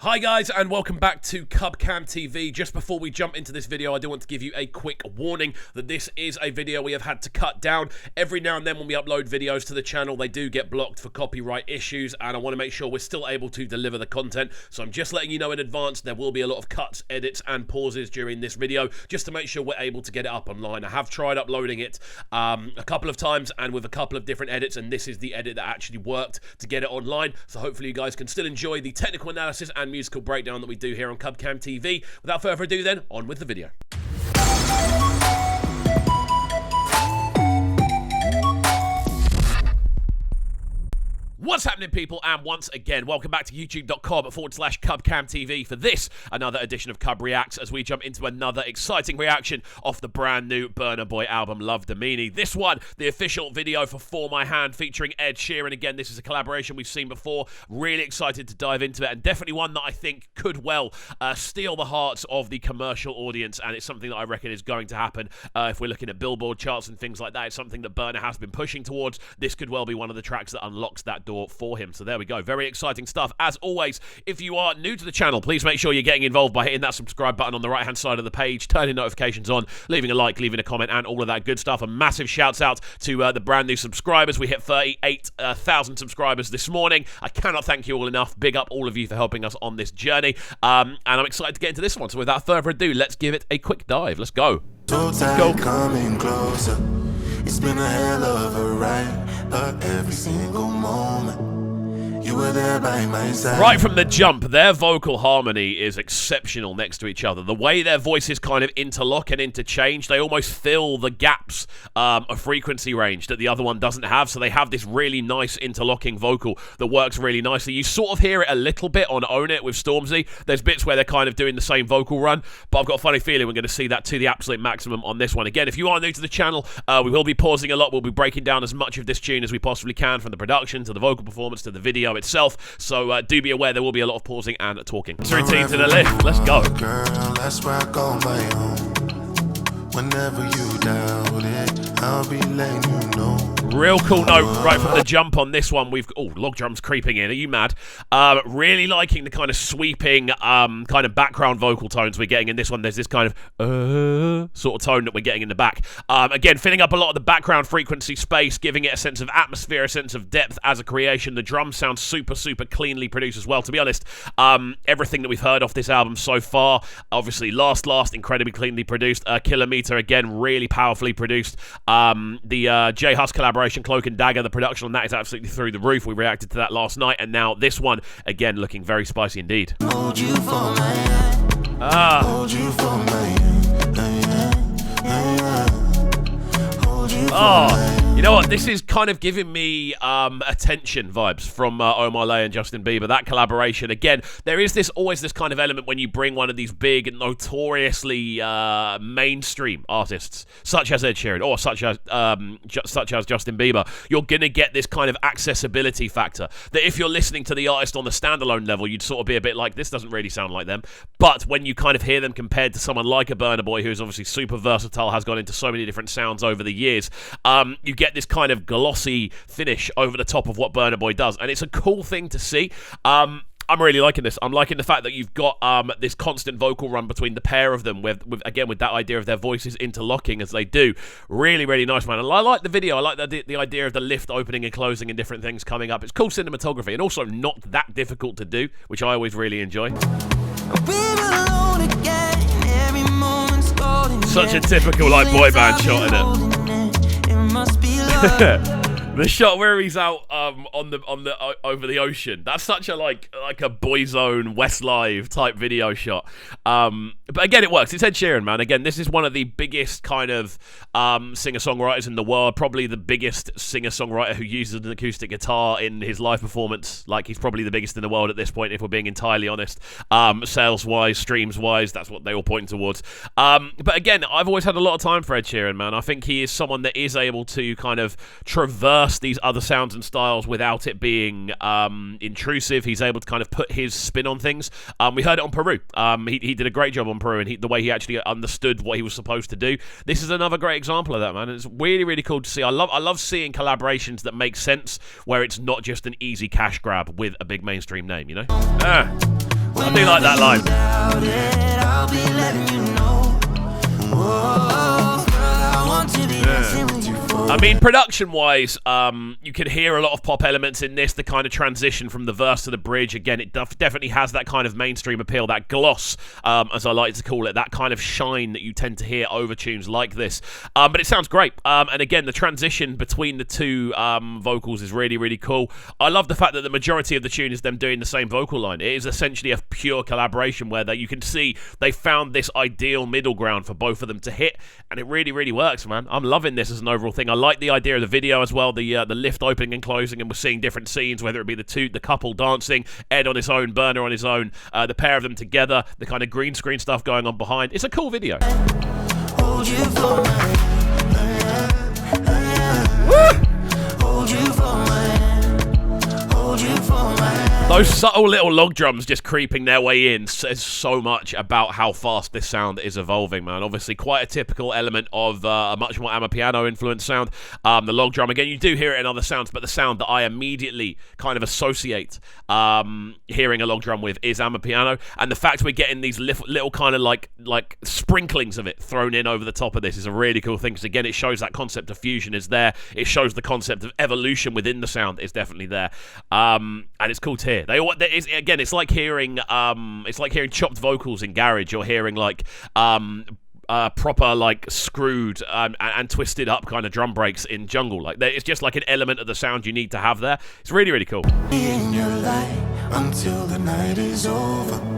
Hi guys, and welcome back to CUBCAM TV. Just before we jump into this video, I do want to give you a quick warning that this is a video we have had to cut down. Every now and then when we upload videos to the channel, they do get blocked for copyright issues, and I want to make sure we're still able to deliver the content. So I'm just letting you know in advance, there will be a lot of cuts, edits, and pauses during this video, just to make sure we're able to get it up online. I have tried uploading it a couple of times, and with a couple of different edits, and this is the edit that actually worked to get it online. So hopefully you guys can still enjoy the technical analysis and musical breakdown that we do here on CUBCAM TV. Without further ado then, on with the video. What's happening, people? And once again, welcome back to youtube.com/CUBCAMTV for this, another edition of Cub Reacts, as we jump into another exciting reaction off the brand new Burna Boy album, Love Domini. This one, the official video for My Hand, featuring Ed Sheeran. Again, this is a collaboration we've seen before. Really excited to dive into it, and definitely one that I think could well steal the hearts of the commercial audience, and it's something that I reckon is going to happen if we're looking at Billboard charts and things like that. It's something that Burna has been pushing towards. This could well be one of the tracks that unlocks that door for him. So there we go. Very exciting stuff. As always, if you are new to the channel, please make sure you're getting involved by hitting that subscribe button on the right hand side of the page, turning notifications on, leaving a like, leaving a comment, and all of that good stuff. A massive shouts out to the brand new subscribers. We hit 38,000 subscribers this morning. I cannot thank you all enough. Big up all of you for helping us on this journey, and I'm excited to get into this one. So without further ado, let's give it a quick dive. Let's go. So tight, coming closer. It's been a hell of a ride, but every single moment you were there by my side. Right from the jump, their vocal harmony is exceptional next to each other. The way their voices kind of interlock and interchange, they almost fill the gaps of frequency range that the other one doesn't have. So they have this really nice interlocking vocal that works really nicely. You sort of hear it a little bit on Own It with Stormzy. There's bits where they're kind of doing the same vocal run, but I've got a funny feeling we're going to see that to the absolute maximum on this one. Again, if you are new to the channel, we will be pausing a lot. We'll be breaking down as much of this tune as we possibly can, from the production to the vocal performance to the video itself. So do be aware there will be a lot of pausing and talking. It's routine to the lift. Let's go. Girl, that's where I go my own. Whenever you doubt it, I'll be letting you know. Real cool note right from the jump on this one. We've log drums creeping in. Are you mad? Really liking the kind of sweeping kind of background vocal tones we're getting in this one. There's this kind of sort of tone that we're getting in the back. Again, filling up a lot of the background frequency space, giving it a sense of atmosphere, a sense of depth as a creation. The drums sound super cleanly produced as well. To be honest, everything that we've heard off this album so far, obviously Last, incredibly cleanly produced. Kilometer, again, really powerfully produced. The J Hus collaboration, Cloak and Dagger, the production on that is absolutely through the roof. We reacted to that last night, and now this one, again, looking very spicy indeed. Hold you for my hand. Hold you for my hand. Hold you for my hand. You know what? This is kind of giving me Attention vibes from Omar and Justin Bieber. That collaboration, again, there is always this kind of element when you bring one of these big, notoriously mainstream artists, such as Ed Sheeran or such as Justin Bieber. You're gonna get this kind of accessibility factor that if you're listening to the artist on the standalone level, you'd sort of be a bit like, this doesn't really sound like them. But when you kind of hear them compared to someone like a Burna Boy, who's obviously super versatile, has gone into so many different sounds over the years, you get this kind of glossy finish over the top of what Burna Boy does, and it's a cool thing to see. I'm really liking this. I'm liking the fact that you've got this constant vocal run between the pair of them, with that idea of their voices interlocking as they do. Really nice, man. And I like the video. I like the idea of the lift opening and closing and different things coming up. It's cool cinematography, and also not that difficult to do, which I always really enjoy. Such a typical boy band shot, isn't it? The shot where he's out over the ocean. That's such a like a Boyzone Westlife type video shot. But again, it works. It's Ed Sheeran, man. Again, this is one of the biggest kind of singer-songwriters in the world. Probably the biggest singer-songwriter who uses an acoustic guitar in his live performance. Like, he's probably the biggest in the world at this point, if we're being entirely honest. Sales-wise, streams-wise, that's what they all point towards. But again, I've always had a lot of time for Ed Sheeran, man. I think he is someone that is able to kind of traverse these other sounds and styles without it being intrusive. He's able to kind of put his spin on things. We heard it on Peru. He did a great job on Peru, and the way he actually understood what he was supposed to do. This is another great example of that, man. It's really cool to see. I love seeing collaborations that make sense, where it's not just an easy cash grab with a big mainstream name, you know? I do like that line. I'll be letting you know. Oh, girl, I want to be dancing with you. I mean, production-wise, you can hear a lot of pop elements in this, the kind of transition from the verse to the bridge. Again, it definitely has that kind of mainstream appeal, that gloss, as I like to call it, that kind of shine that you tend to hear over tunes like this. But it sounds great. And again, the transition between the two vocals is really, really cool. I love the fact that the majority of the tune is them doing the same vocal line. It is essentially a pure collaboration where you can see they found this ideal middle ground for both of them to hit, and it really, really works, man. I'm loving this as an overall thing. I like the idea of the video as well, the lift opening and closing, and we're seeing different scenes, whether it be the couple dancing, Ed on his own, Burna on his own, the pair of them together, the kind of green screen stuff going on behind. It's a cool video. Hold you for my hold you for my hold you for my. Those subtle little log drums just creeping their way in says so much about how fast this sound is evolving, man. Obviously, quite a typical element of a much more Amapiano influenced sound. The log drum, again, you do hear it in other sounds, but the sound that I immediately kind of associate hearing a log drum with is Amapiano. And the fact we're getting these little kind of like sprinklings of it thrown in over the top of this is a really cool thing. Because again, it shows that concept of fusion is there. It shows the concept of evolution within the sound is definitely there. And it's cool to hear. Again, it's like hearing chopped vocals in garage, or hearing like proper like screwed and twisted up kind of drum breaks in jungle. Like it's just like an element of the sound you need to have there. It's really, really cool. In your light until the night is over.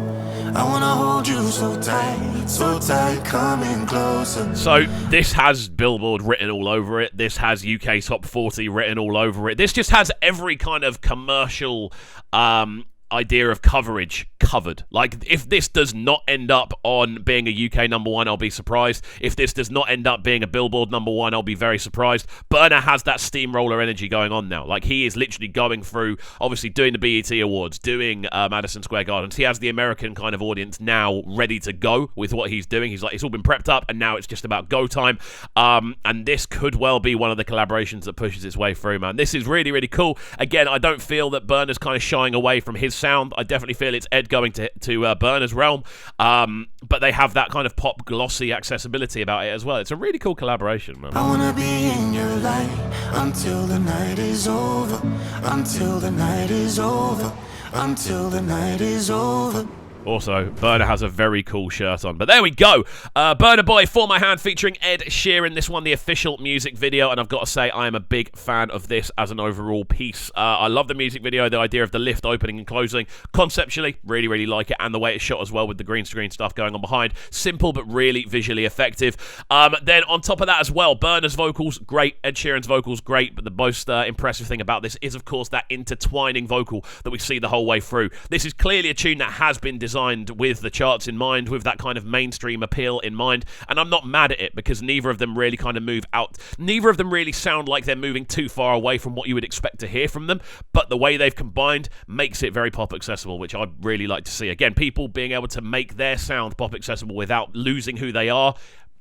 I wanna hold you so tight, coming closer. So this has Billboard written all over it. This has UK Top 40 written all over it. This just has every kind of commercial idea of coverage covered. Like, if this does not end up on being a UK #1, I'll be surprised. If this does not end up being a Billboard #1, I'll be very surprised. Burna has that steamroller energy going on now. Like, he is literally going through, obviously doing the BET Awards, doing Madison Square Gardens. He has the American kind of audience now ready to go with what he's doing. He's like, it's all been prepped up, and now it's just about go time. And this could well be one of the collaborations that pushes its way through, man. This is really, really cool. Again, I don't feel that Burna's kind of shying away from his sound. I definitely feel it's Ed going to Burna's realm, but they have that kind of pop glossy accessibility about it as well. It's a really cool collaboration, man. I wanna be in your light until the night is over, until the night is over, until the night is over. Also, Burna has a very cool shirt on. But there we go. Burna Boy, For My Hand, featuring Ed Sheeran. This one, the official music video. And I've got to say, I am a big fan of this as an overall piece. I love the music video, the idea of the lift opening and closing. Conceptually, really, really like it. And the way it's shot as well with the green screen stuff going on behind. Simple, but really visually effective. Then on top of that as well, Burna's vocals, great. Ed Sheeran's vocals, great. But the most impressive thing about this is, of course, that intertwining vocal that we see the whole way through. This is clearly a tune that has been designed with the charts in mind, with that kind of mainstream appeal in mind, and I'm not mad at it, because neither of them really kind of move out. Neither of them really sound like they're moving too far away from what you would expect to hear from them, but the way they've combined makes it very pop accessible, which I'd really like to see. Again, people being able to make their sound pop accessible without losing who they are.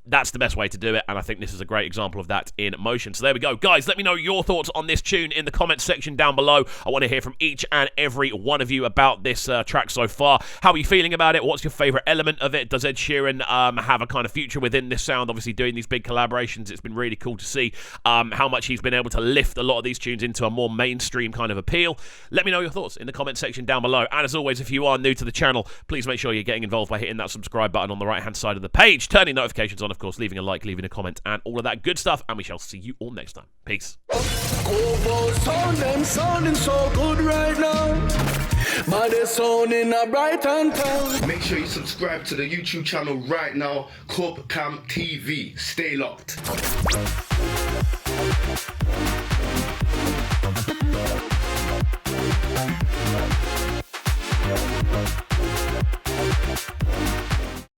That's the best way to do it, and I think this is a great example of that in motion. So there we go. Guys, let me know your thoughts on this tune in the comments section down below. I want to hear from each and every one of you about this track so far. How are you feeling about it? What's your favourite element of it? Does Ed Sheeran have a kind of future within this sound? Obviously, doing these big collaborations, it's been really cool to see how much he's been able to lift a lot of these tunes into a more mainstream kind of appeal. Let me know your thoughts in the comments section down below. And as always, if you are new to the channel, please make sure you're getting involved by hitting that subscribe button on the right-hand side of the page, turning notifications on, of course, leaving a like, leaving a comment, and all of that good stuff, and we shall see you all next time. Peace. Sounding so good right now. My sounding a bright and town. Make sure you subscribe to the YouTube channel right now, CUBREACTS TV. Stay locked.